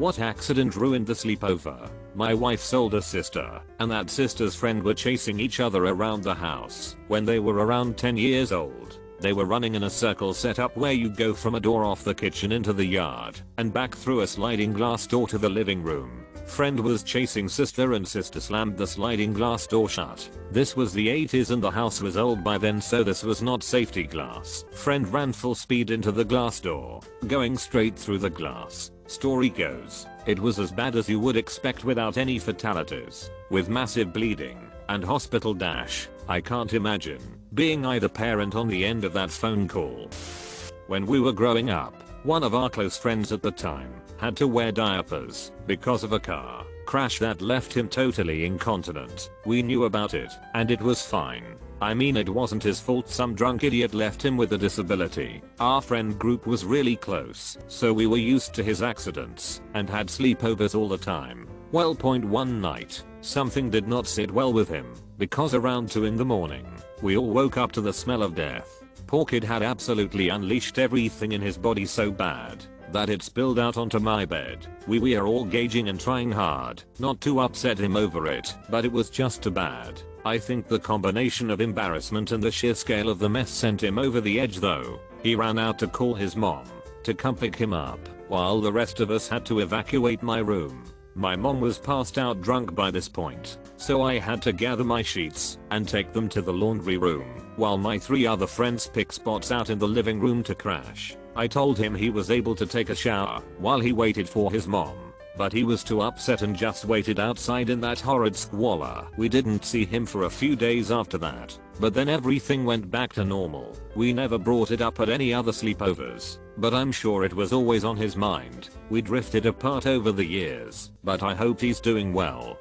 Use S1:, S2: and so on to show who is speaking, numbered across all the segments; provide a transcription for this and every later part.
S1: What accident ruined the sleepover? My wife's older sister and that sister's friend were chasing each other around the house when they were around 10 years old. They were running in a circle set up where you go from a door off the kitchen into the yard and back through a sliding glass door to the living room. Friend was chasing sister and sister slammed the sliding glass door shut. This was the 80s and the house was old by then, so this was not safety glass. Friend ran full speed into the glass door, going straight through the glass. Story goes, it was as bad as you would expect without any fatalities, with massive bleeding and hospital dash. I can't imagine being either parent on the end of that phone call. When we were growing up, one of our close friends at the time had to wear diapers because of a car crash that left him totally incontinent. We knew about it and it was fine. I mean, it wasn't his fault, some drunk idiot left him with a disability. Our friend group was really close, so we were used to his accidents and had sleepovers all the time. Well, one night, something did not sit well with him, because around 2 in the morning, we all woke up to the smell of death. Poor kid had absolutely unleashed everything in his body so bad that it spilled out onto my bed. We were all gauging and trying hard not to upset him over it, but it was just too bad. I think the combination of embarrassment and the sheer scale of the mess sent him over the edge though. He ran out to call his mom to come pick him up, while the rest of us had to evacuate my room. My mom was passed out drunk by this point, so I had to gather my sheets and take them to the laundry room, while my 3 other friends picked spots out in the living room to crash. I told him he was able to take a shower while he waited for his mom, but he was too upset and just waited outside in that horrid squalor. We didn't see him for a few days after that, but then everything went back to normal. We never brought it up at any other sleepovers, but I'm sure it was always on his mind. We drifted apart over the years, but I hope he's doing well.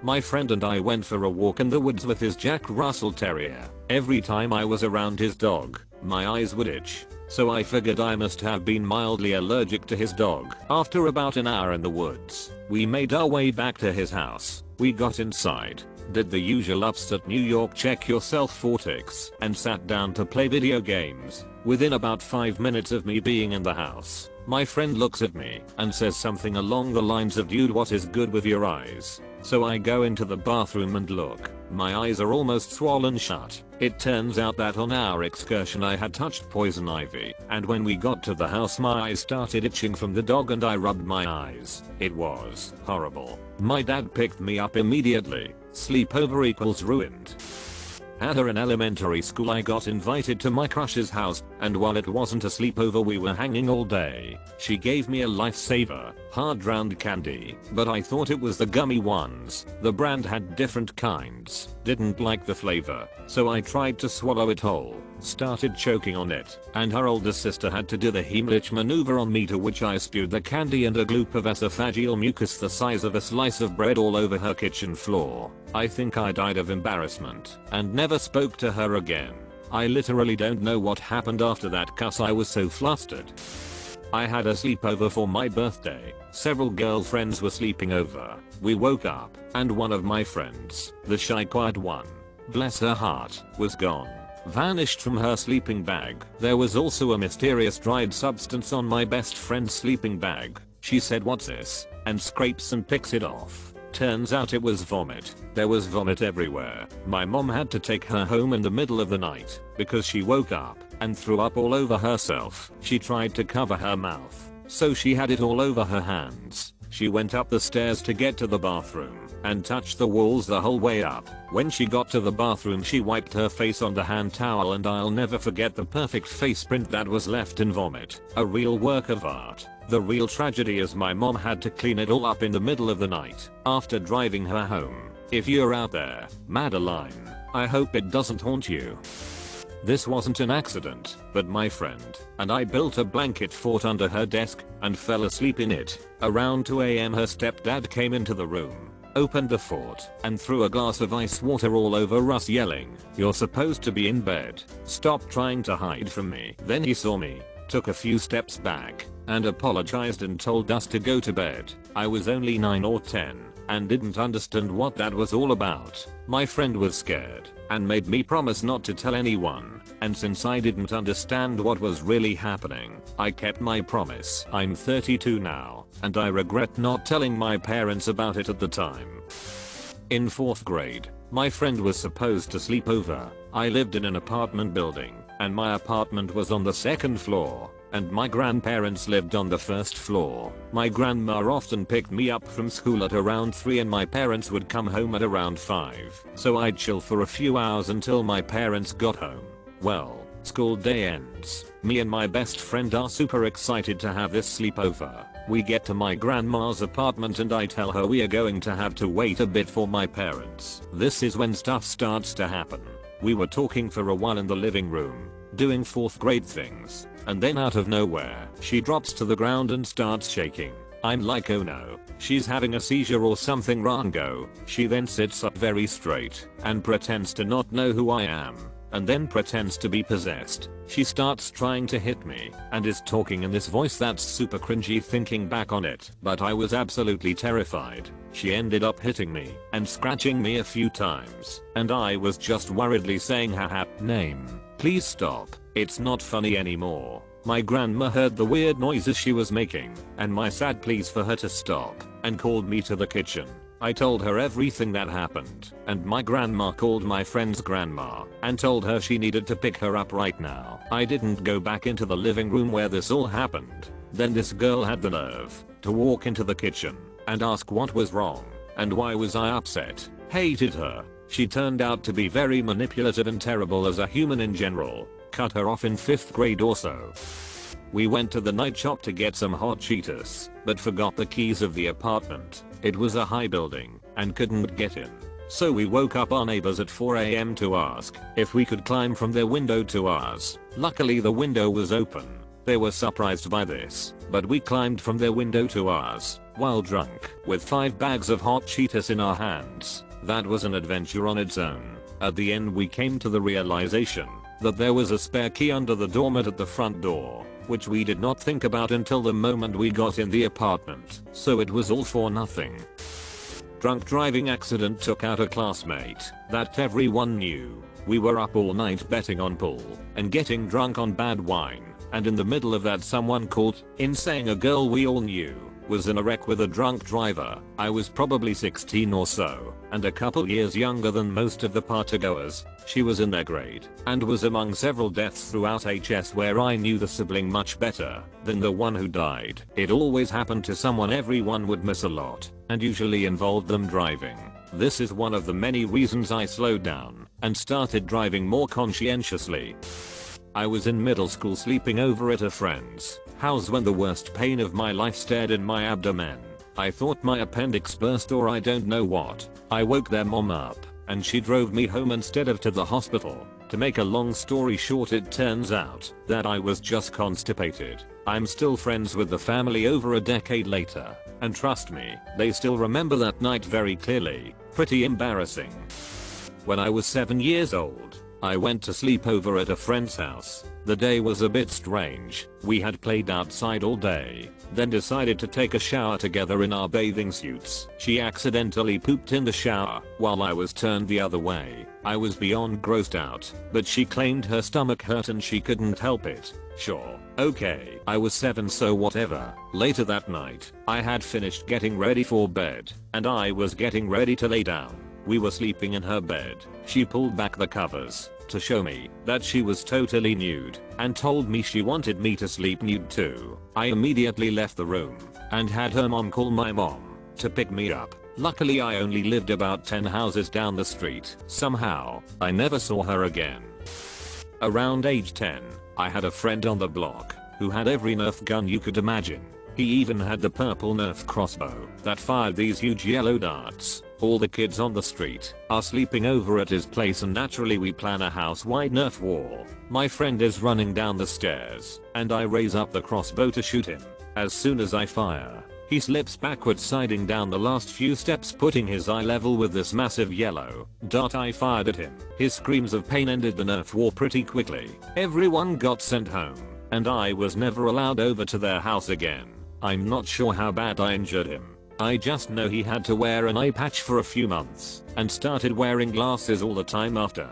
S1: My friend and I went for a walk in the woods with his Jack Russell Terrier. Every time I was around his dog, my eyes would itch, so I figured I must have been mildly allergic to his dog. After about an hour in the woods, we made our way back to his house. We got inside, did the usual upstate New York check yourself fortix, and sat down to play video games. Within about 5 minutes of me being in the house, my friend looks at me and says something along the lines of, "Dude, what is good with your eyes?" So I go into the bathroom and look. My eyes are almost swollen shut. It turns out that on our excursion I had touched poison ivy, and when we got to the house my eyes started itching from the dog and I rubbed my eyes. It was horrible. My dad picked me up immediately. Sleepover equals ruined. At her in elementary school I got invited to my crush's house, and while it wasn't a sleepover we were hanging all day. She gave me a lifesaver, hard round candy, but I thought it was the gummy ones. The brand had different kinds. Didn't like the flavor, so I tried to swallow it whole. Started choking on it, and her older sister had to do the Heimlich maneuver on me, to which I spewed the candy and a gloop of esophageal mucus the size of a slice of bread all over her kitchen floor. I think I died of embarrassment and never spoke to her again. I literally don't know what happened after that cause I was so flustered. I had a sleepover for my birthday. Several girlfriends were sleeping over. We woke up and one of my friends, the shy quiet one, bless her heart, was gone. Vanished from her sleeping bag. There was also a mysterious dried substance on my best friend's sleeping bag. She said, "What's this?" and scrapes and picks it off. Turns out it was vomit. There was vomit everywhere. My mom had to take her home in the middle of the night because she woke up and threw up all over herself. She tried to cover her mouth, so she had it all over her hands. She went up the stairs to get to the bathroom and touched the walls the whole way up. When she got to the bathroom she wiped her face on the hand towel, and I'll never forget the perfect face print that was left in vomit. A real work of art. The real tragedy is my mom had to clean it all up in the middle of the night after driving her home. If you're out there, Madeline, I hope it doesn't haunt you. This wasn't an accident, but my friend and I built a blanket fort under her desk and fell asleep in it. Around 2 AM her stepdad came into the room, opened the fort, and threw a glass of ice water all over us, yelling, "You're supposed to be in bed. Stop trying to hide from me." Then he saw me, took a few steps back, and apologized and told us to go to bed. I was only 9 or 10 and didn't understand what that was all about. My friend was scared and made me promise not to tell anyone, and since I didn't understand what was really happening, I kept my promise. I'm 32 now, and I regret not telling my parents about it at the time. In 4th grade, my friend was supposed to sleep over. I lived in an apartment building, and my apartment was on the 2nd floor, and my grandparents lived on the 1st floor. My grandma often picked me up from school at around 3 and my parents would come home at around 5. So I'd chill for a few hours until my parents got home. Well, school day ends. Me and my best friend are super excited to have this sleepover. We get to my grandma's apartment and I tell her we are going to have to wait a bit for my parents. This is when stuff starts to happen. We were talking for a while in the living room, doing 4th grade things, and then out of nowhere, she drops to the ground and starts shaking. I'm like, oh no, she's having a seizure or something wrongo. She then sits up very straight and pretends to not know who I am, and then pretends to be possessed. She starts trying to hit me and is talking in this voice that's super cringy thinking back on it, but I was absolutely terrified. She ended up hitting me and scratching me a few times, and I was just worriedly saying haha, name, please stop, it's not funny anymore. My grandma heard the weird noises she was making and my sad pleas for her to stop and called me to the kitchen. I told her everything that happened, and my grandma called my friend's grandma and told her she needed to pick her up right now. I didn't go back into the living room where this all happened. Then this girl had the nerve to walk into the kitchen and ask what was wrong and why was I upset. Hated her. She turned out to be very manipulative and terrible as a human in general. Cut her off in 5th grade or so. We went to the night shop to get some hot Cheetos, but forgot the keys of the apartment. It was a high building and couldn't get in. So we woke up our neighbors at 4 AM to ask if we could climb from their window to ours. Luckily the window was open. They were surprised by this, but we climbed from their window to ours while drunk with 5 bags of hot Cheetos in our hands. That was an adventure on its own. At the end we came to the realization that there was a spare key under the doormat at the front door, which we did not think about until the moment we got in the apartment, so it was all for nothing. Drunk driving accident took out a classmate that everyone knew. We were up all night betting on pool and getting drunk on bad wine, and in the middle of that someone called in saying a girl we all knew was in a wreck with a drunk driver. I was probably 16 or so, and a couple years younger than most of the partygoers. She was in their grade, and was among several deaths throughout HS where I knew the sibling much better than the one who died. It always happened to someone everyone would miss a lot, and usually involved them driving. This is one of the many reasons I slowed down and started driving more conscientiously. I was in middle school sleeping over at a friend's house when the worst pain of my life stared in my abdomen. I thought my appendix burst or I don't know what. I woke their mom up and she drove me home instead of to the hospital. To make a long story short, it turns out that I was just constipated. I'm still friends with the family over a decade later, and trust me, they still remember that night very clearly. Pretty embarrassing. When I was 7 years old, I went to sleep over at a friend's house. The day was a bit strange. We had played outside all day, then decided to take a shower together in our bathing suits. She accidentally pooped in the shower while I was turned the other way. I was beyond grossed out, but she claimed her stomach hurt and she couldn't help it. Sure, okay, I was 7 so whatever. Later that night, I had finished getting ready for bed, and I was getting ready to lay down. We were sleeping in her bed. She pulled back the covers to show me that she was totally nude and told me she wanted me to sleep nude too. I immediately left the room and had her mom call my mom to pick me up. Luckily I only lived about 10 houses down the street. Somehow, I never saw her again. Around age 10, I had a friend on the block who had every Nerf gun you could imagine. He even had the purple Nerf crossbow that fired these huge yellow darts. All the kids on the street are sleeping over at his place and naturally we plan a house-wide Nerf war. My friend is running down the stairs and I raise up the crossbow to shoot him. As soon as I fire, he slips backwards sliding down the last few steps putting his eye level with this massive yellow dart I fired at him. His screams of pain ended the Nerf war pretty quickly. Everyone got sent home and I was never allowed over to their house again. I'm not sure how bad I injured him, I just know he had to wear an eye patch for a few months and started wearing glasses all the time after.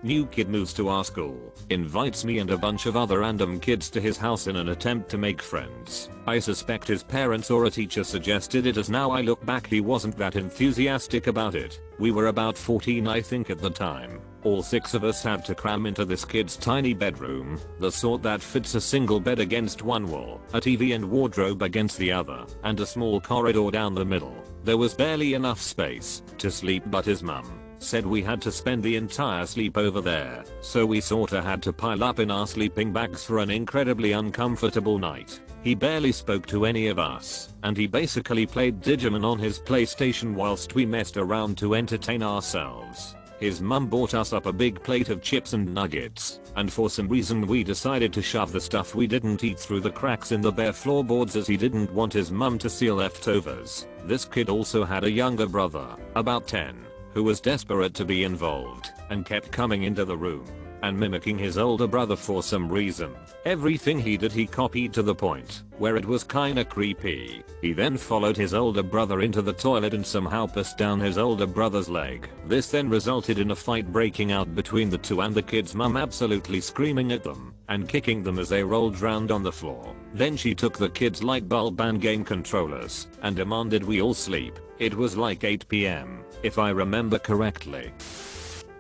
S1: New kid moves to our school, invites me and a bunch of other random kids to his house in an attempt to make friends. I suspect his parents or a teacher suggested it, as now I look back he wasn't that enthusiastic about it. We were about 14 I think at the time. All 6 of us had to cram into this kid's tiny bedroom, the sort that fits a single bed against one wall, a TV and wardrobe against the other, and a small corridor down the middle. There was barely enough space to sleep, but his mum said we had to spend the entire sleepover there, so we sorta had to pile up in our sleeping bags for an incredibly uncomfortable night. He barely spoke to any of us, and he basically played Digimon on his PlayStation whilst we messed around to entertain ourselves. His mum bought us up a big plate of chips and nuggets, and for some reason we decided to shove the stuff we didn't eat through the cracks in the bare floorboards as he didn't want his mum to see leftovers. This kid also had a younger brother, about 10, who was desperate to be involved and kept coming into the room and mimicking his older brother for some reason. Everything he did he copied to the point where it was kinda creepy. He then followed his older brother into the toilet and somehow pissed down his older brother's leg. This then resulted in a fight breaking out between the two and the kid's mum absolutely screaming at them and kicking them as they rolled round on the floor. Then she took the kid's light bulb and game controllers and demanded we all sleep. It was like 8 PM, if I remember correctly.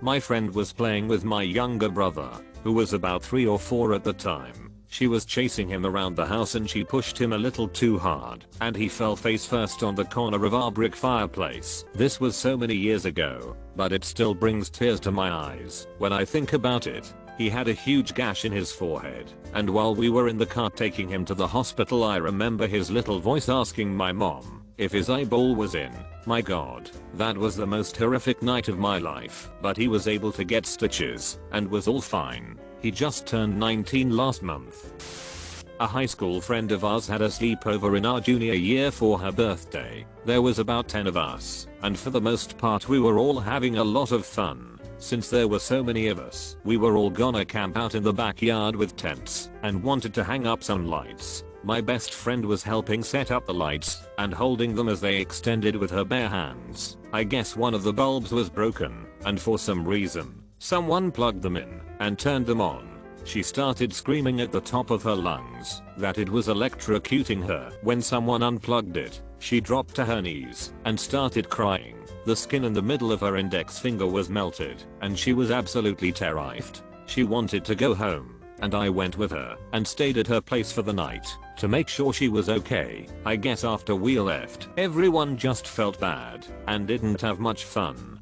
S1: My friend was playing with my younger brother, who was about 3 or 4 at the time. She was chasing him around the house and she pushed him a little too hard, and he fell face first on the corner of our brick fireplace. This was so many years ago, but it still brings tears to my eyes when I think about it. He had a huge gash in his forehead, and while we were in the car taking him to the hospital I remember his little voice asking my mom if his eyeball was in. My god, that was the most horrific night of my life. But he was able to get stitches and was all fine. He just turned 19 last month. A high school friend of ours had a sleepover in our junior year for her birthday. There was about 10 of us, and for the most part we were all having a lot of fun. Since there were so many of us, we were all gonna camp out in the backyard with tents and wanted to hang up some lights. My best friend was helping set up the lights and holding them as they extended with her bare hands. I guess one of the bulbs was broken, and for some reason, someone plugged them in and turned them on. She started screaming at the top of her lungs that it was electrocuting her. When someone unplugged it, she dropped to her knees and started crying. The skin in the middle of her index finger was melted, and she was absolutely terrified. She wanted to go home, and I went with her and stayed at her place for the night to make sure she was okay. I guess after we left, everyone just felt bad and didn't have much fun.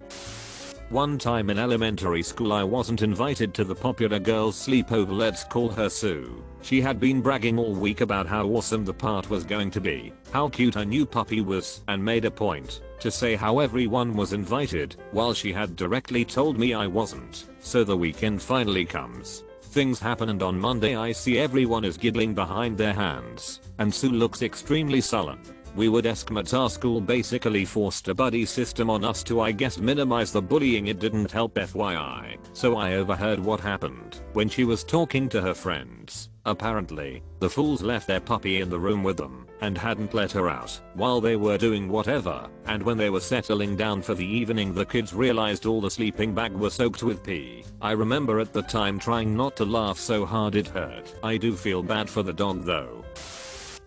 S1: One time in elementary school I wasn't invited to the popular girls sleepover, let's call her Sue. She had been bragging all week about how awesome the part was going to be, how cute her new puppy was, and made a point to say how everyone was invited while she had directly told me I wasn't. So the weekend finally comes. Things happen and on Monday I see everyone is giggling behind their hands and Sue looks extremely sullen. We would at our school basically forced a buddy system on us to I guess minimize the bullying. It didn't help FYI. So I overheard what happened when she was talking to her friends. Apparently, the fools left their puppy in the room with them and hadn't let her out while they were doing whatever, and when they were settling down for the evening the kids realized all the sleeping bag was soaked with pee. I remember at the time trying not to laugh so hard it hurt. I do feel bad for the dog though.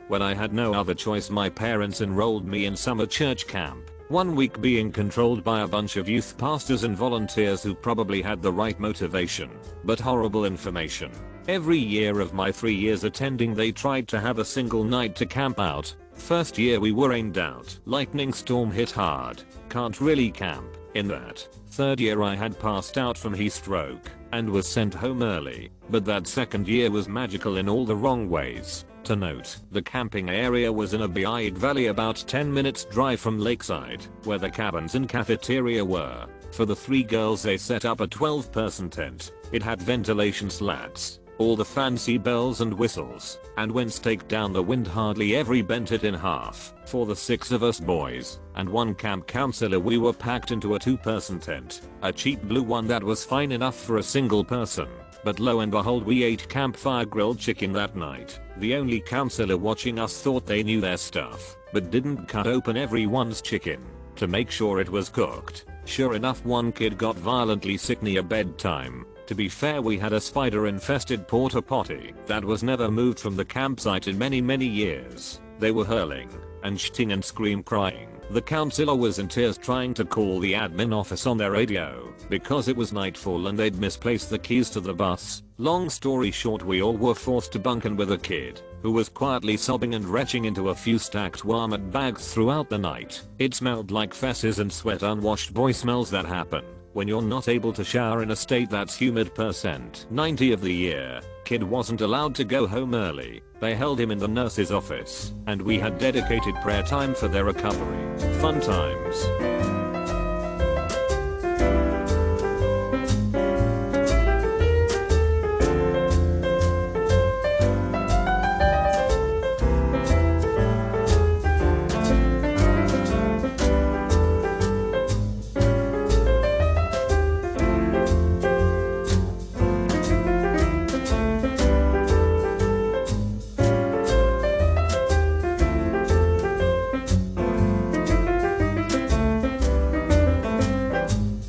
S1: When I had no other choice my parents enrolled me in summer church camp, 1 week being controlled by a bunch of youth pastors and volunteers who probably had the right motivation, but horrible information. Every year of my 3 years attending they tried to have a single night to camp out. First year we were rained out, lightning storm hit hard, can't really camp in that. Third year I had passed out from heat stroke and was sent home early, but that second year was magical in all the wrong ways. To note, the camping area was in a wide valley about 10 minutes drive from Lakeside, where the cabins and cafeteria were. For the 3 girls they set up a 12-person tent. It had ventilation slats, all the fancy bells and whistles, and when staked down the wind hardly ever bent it in half. For the 6 of us boys and 1 camp counselor we were packed into a 2-person tent, a cheap blue one that was fine enough for a single person. But lo and behold we ate campfire grilled chicken that night. The only counselor watching us thought they knew their stuff. but didn't cut open everyone's chicken to make sure it was cooked. Sure enough, one kid got violently sick near bedtime. To be fair, we had a spider-infested porta potty that was never moved from the campsite in many years. They were hurling and shitting and crying. The counselor was in tears trying to call the admin office on their radio because it was nightfall and they'd misplaced the keys to the bus. Long story short, we all were forced to bunk in with a kid who was quietly sobbing and retching into a few stacked Walmart bags throughout the night. It smelled like fesses and sweat, unwashed boy smells that happen when you're not able to shower in a state that's humid percent 90 of the year. Kid wasn't allowed to go home early. They held him in the nurse's office and we had dedicated prayer time for their recovery. Fun times.